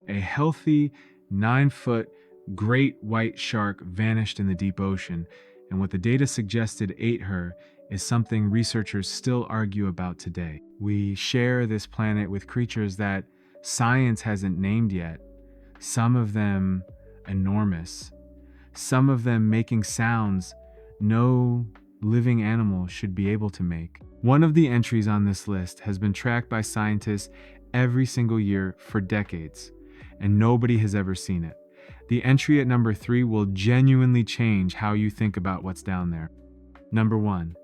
A healthy 9-foot great white shark vanished in the deep ocean, and what the data suggested ate her is something researchers still argue about today. We share this planet with creatures that science hasn't named yet, some of them enormous, some of them making sounds no living animal should be able to make. One of the entries on this list has been tracked by scientists every single year for decades, and nobody has ever seen it. The entry at number 3 will genuinely change how you think about what's down there. Number 1.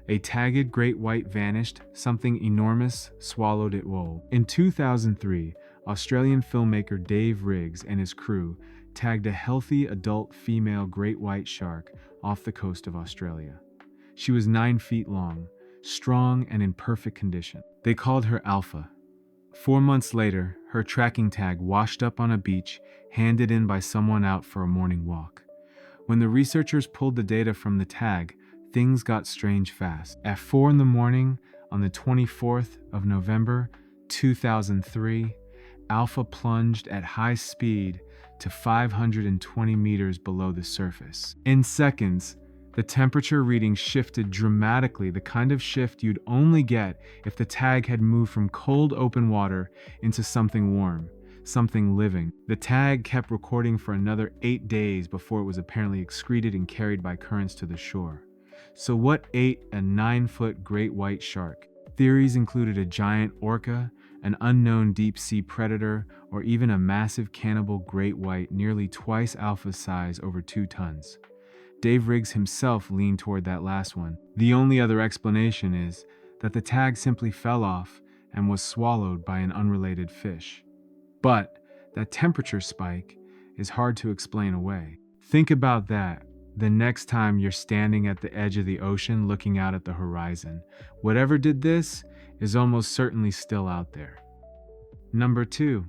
A tagged great white vanished, something enormous swallowed it whole. In 2003, Australian filmmaker Dave Riggs and his crew tagged a healthy adult female great white shark off the coast of Australia. She was 9 feet long, strong and in perfect condition. They called her Alpha. 4 months later, her tracking tag washed up on a beach, handed in by someone out for a morning walk. When the researchers pulled the data from the tag, things got strange fast. At 4 in the morning, on the 24th of November, 2003, Alpha plunged at high speed to 520 meters below the surface. In seconds, the temperature reading shifted dramatically, the kind of shift you'd only get if the tag had moved from cold open water into something warm, something living. The tag kept recording for another 8 days before it was apparently excreted and carried by currents to the shore. So what ate a 9-foot great white shark? Theories included a giant orca, an unknown deep-sea predator, or even a massive cannibal great white nearly twice Alpha's size, over 2 tons. Dave Riggs himself leaned toward that last one. The only other explanation is that the tag simply fell off and was swallowed by an unrelated fish. But that temperature spike is hard to explain away. Think about that the next time you're standing at the edge of the ocean looking out at the horizon. Whatever did this is almost certainly still out there. Number 2,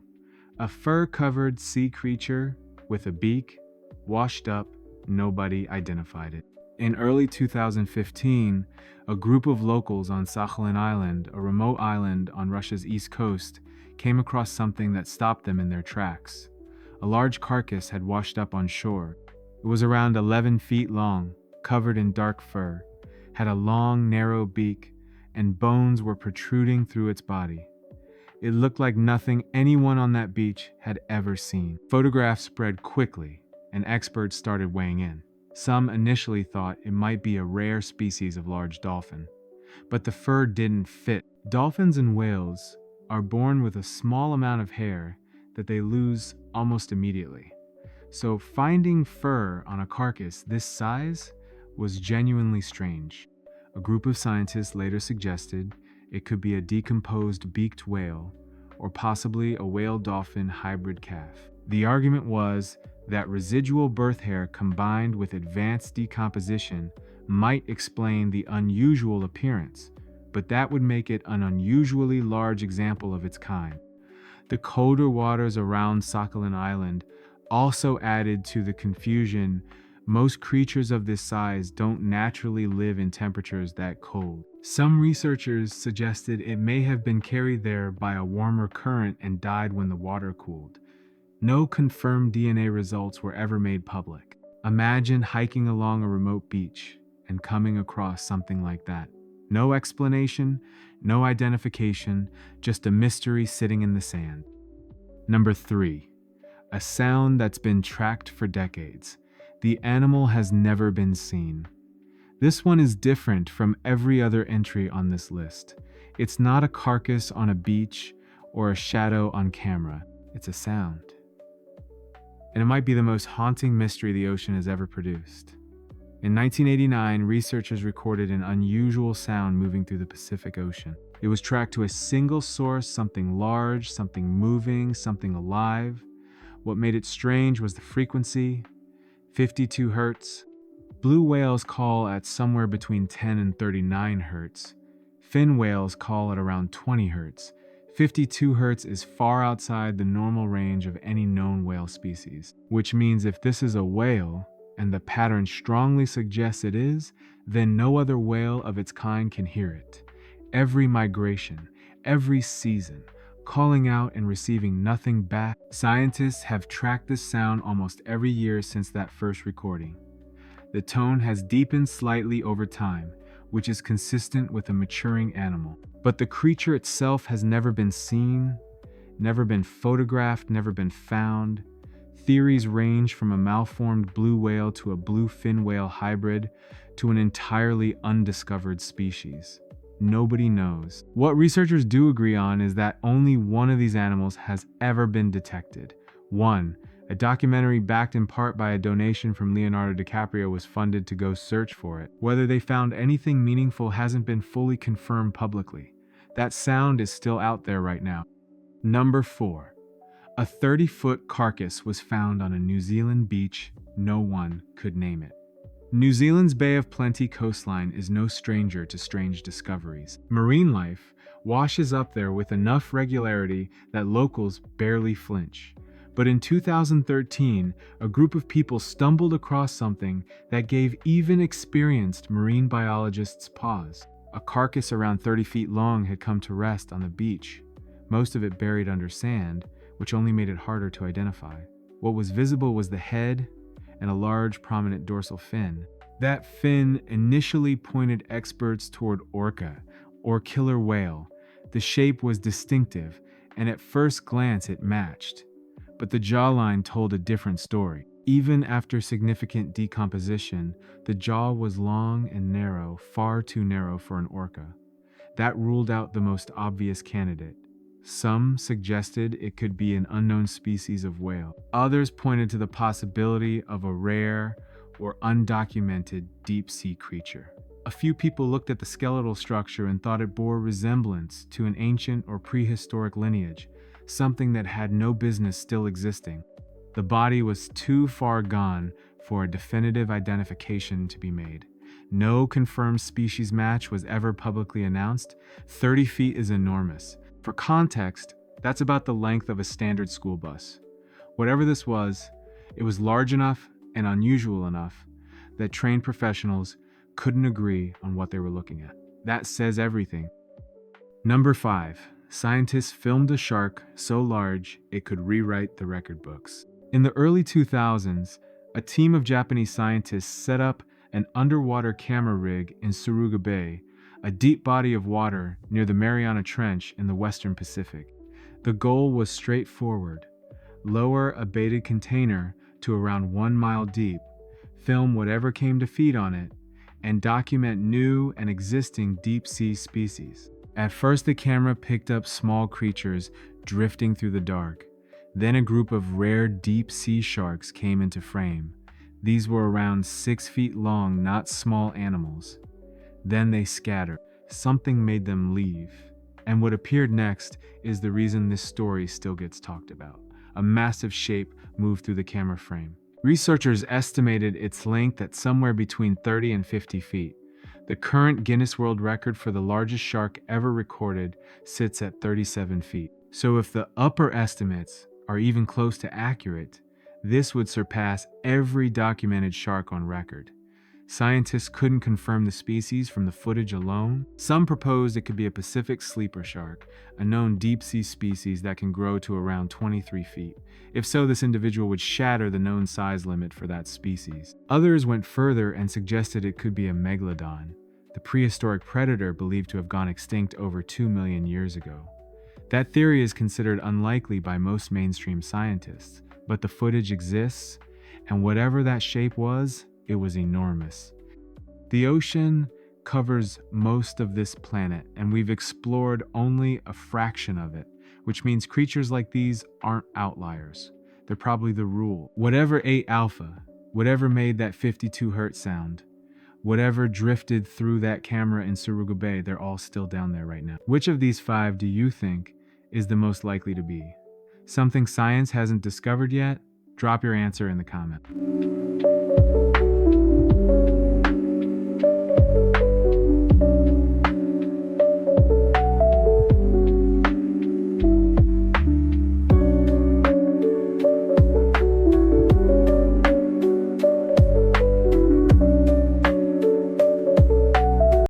a fur-covered sea creature with a beak washed up. Nobody identified it. In early 2015, a group of locals on Sakhalin Island, a remote island on Russia's east coast, came across something that stopped them in their tracks. A large carcass had washed up on shore. It was around 11 feet long, covered in dark fur, had a long, narrow beak, and bones were protruding through its body. It looked like nothing anyone on that beach had ever seen. Photographs spread quickly, and experts started weighing in. Some initially thought it might be a rare species of large dolphin, but the fur didn't fit. Dolphins and whales are born with a small amount of hair that they lose almost immediately. So finding fur on a carcass this size was genuinely strange. A group of scientists later suggested it could be a decomposed beaked whale, or possibly a whale-dolphin hybrid calf. The argument was that residual birth hair combined with advanced decomposition might explain the unusual appearance, but that would make it an unusually large example of its kind. The colder waters around Sakhalin Island also added to the confusion. Most creatures of this size don't naturally live in temperatures that cold. Some researchers suggested it may have been carried there by a warmer current and died when the water cooled. No confirmed DNA results were ever made public. Imagine hiking along a remote beach and coming across something like that. No explanation, no identification, just a mystery sitting in the sand. Number 3, a sound that's been tracked for decades. The animal has never been seen. This one is different from every other entry on this list. It's not a carcass on a beach or a shadow on camera. It's a sound. And it might be the most haunting mystery the ocean has ever produced. In 1989, researchers recorded an unusual sound moving through the Pacific Ocean. It was tracked to a single source, something large, something moving, something alive. What made it strange was the frequency, 52 hertz. Blue whales call at somewhere between 10 and 39 hertz. Fin whales call at around 20 hertz. 52 hertz is far outside the normal range of any known whale species, which means if this is a whale, and the pattern strongly suggests it is, then no other whale of its kind can hear it. Every migration, every season, calling out and receiving nothing back. Scientists have tracked this sound almost every year since that first recording. The tone has deepened slightly over time, which is consistent with a maturing animal. But the creature itself has never been seen, never been photographed, never been found. Theories range from a malformed blue whale to a blue fin whale hybrid to an entirely undiscovered species. Nobody knows. What researchers do agree on is that only one of these animals has ever been detected. One, a documentary backed in part by a donation from Leonardo DiCaprio was funded to go search for it. Whether they found anything meaningful hasn't been fully confirmed publicly. That sound is still out there right now. Number 4. A 30-foot carcass was found on a New Zealand beach. No one could name it. New Zealand's Bay of Plenty coastline is no stranger to strange discoveries. Marine life washes up there with enough regularity that locals barely flinch. But in 2013, a group of people stumbled across something that gave even experienced marine biologists pause. A carcass around 30 feet long had come to rest on the beach, most of it buried under sand, which only made it harder to identify. What was visible was the head and a large prominent dorsal fin. That fin initially pointed experts toward orca, or killer whale. The shape was distinctive, and at first glance it matched. But the jawline told a different story. Even after significant decomposition, the jaw was long and narrow, far too narrow for an orca. That ruled out the most obvious candidate. Some suggested it could be an unknown species of whale. Others pointed to the possibility of a rare or undocumented deep-sea creature. A few people looked at the skeletal structure and thought it bore resemblance to an ancient or prehistoric lineage, something that had no business still existing. The body was too far gone for a definitive identification to be made. No confirmed species match was ever publicly announced. 30 feet is enormous. For context, that's about the length of a standard school bus. Whatever this was, it was large enough and unusual enough that trained professionals couldn't agree on what they were looking at. That says everything. Number 5. Scientists filmed a shark so large it could rewrite the record books. In the early 2000s, a team of Japanese scientists set up an underwater camera rig in Suruga Bay, a deep body of water near the Mariana Trench in the Western Pacific. The goal was straightforward: lower a baited container to around 1 mile deep, film whatever came to feed on it, and document new and existing deep-sea species. At first, the camera picked up small creatures drifting through the dark. Then a group of rare deep-sea sharks came into frame. These were around 6 feet long, not small animals. Then they scattered. Something made them leave. And what appeared next is the reason this story still gets talked about. A massive shape moved through the camera frame. Researchers estimated its length at somewhere between 30 and 50 feet. The current Guinness World Record for the largest shark ever recorded sits at 37 feet. So if the upper estimates are even close to accurate, this would surpass every documented shark on record. Scientists couldn't confirm the species from the footage alone. Some proposed it could be a Pacific sleeper shark, a known deep-sea species that can grow to around 23 feet. If so, this individual would shatter the known size limit for that species. Others went further and suggested it could be a megalodon, the prehistoric predator believed to have gone extinct over 2 million years ago. That theory is considered unlikely by most mainstream scientists, but the footage exists, and whatever that shape was, it was enormous. The ocean covers most of this planet, and we've explored only a fraction of it, which means creatures like these aren't outliers. They're probably the rule. Whatever ate alpha, whatever made that 52 hertz sound, whatever drifted through that camera in Suruga Bay, they're all still down there right now. Which of these 5 do you think is the most likely to be? Something science hasn't discovered yet? Drop your answer in the comment.